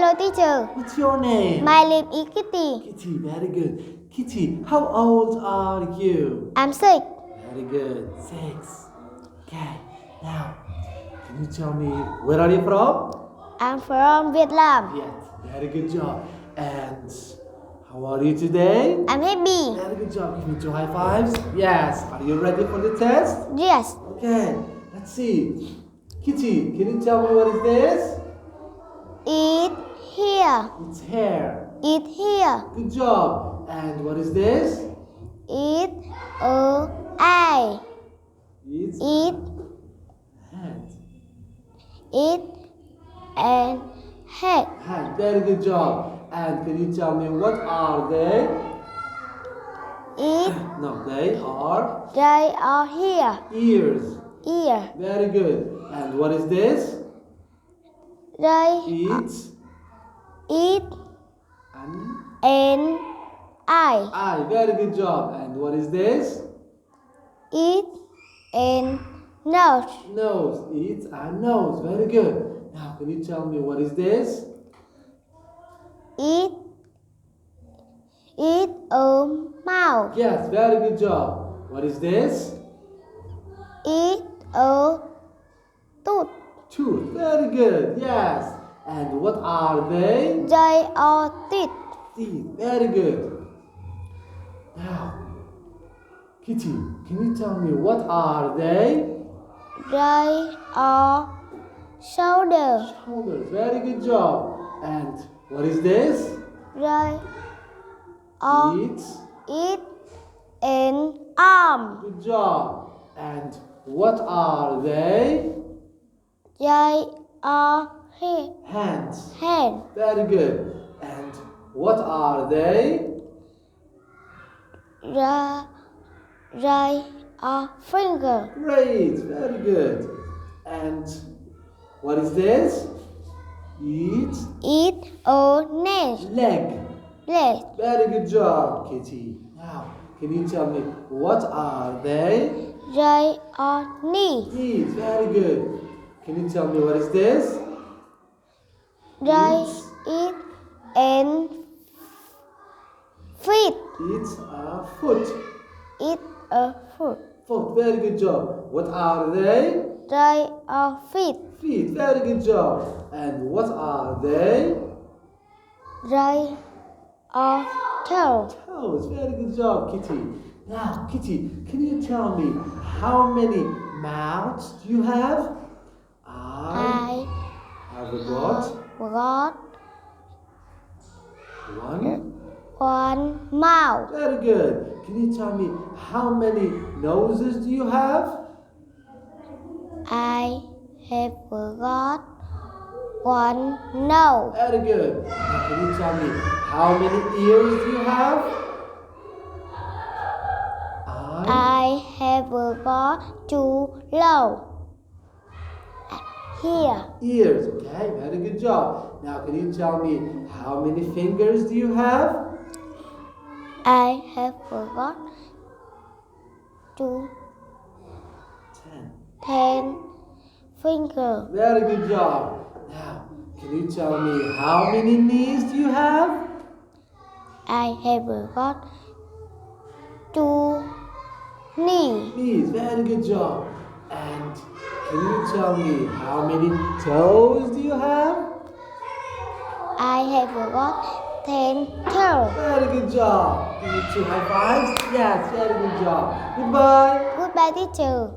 Hello, teacher. What's your name? My name is Kitty. Kitty, very good. Kitty, how old are you? I'm 6. Very good. 6. Okay. Now, can you tell me where are you from? I'm from Vietnam. Yes. Very good job. And how are you today? I'm happy. Very good job. Give me 2 high fives. Yes. Are you ready for the test? Yes. Okay. Let's see. Kitty, can you tell me what is this? Eat here. It's hair. Eat here. Good job. And what is this? Eat eye. It's Eat. hand. Eat and head. Hand. Very good job. And can you tell me what are they? Eat. No, they are They are here. ears. Ear. Very good. And what is this? They It's eat an and eye. eye. Very good job. And what is this? Eat and nose. Nose. It's a nose. Very good. Now, can you tell me what is this? Eat mouth. Yes, very good job. What is this? Eat tooth. Tooth. Very good. Yes. And what are they? They are teeth. Teeth. Very good. Now, Kitty, can you tell me what are they? They are shoulder. Shoulders. Very good job. And what is this? They are It's eat and arm. good job. And what are they? They are Hands. hand. Very good. And what are they? They are finger. Great. Very good. And what is this? It's Eat a nest. leg. Leg. Very good job, Kitty. Now, can you tell me what are they? They are knee. Knees. Very good. Can you tell me what is this? They eat and feet. It's a foot. Eat a foot. Foot. Very good job. What are they? They are feet. Feet. Very good job. And what are they? They are toe. Toes. Very good job, Kitty. Now, Kitty, can you tell me how many mouths do you have? I have got one mouth. Very good. Can you tell me how many noses do you have? I have got one nose. Very good. Now, can you tell me how many ears do you have? I have got two nose. Here. Ears. Okay, very good job. Now, can you tell me how many fingers do you have? I have got two 10 fingers. Very good job. Now, can you tell me how many knees do you have? I have got two knees. Knees. Very good job. And can you tell me how many toes do you have? I have got 10 toes. Very good job. Give me 2 high fives. Yes, very good job. Goodbye. Goodbye, teacher.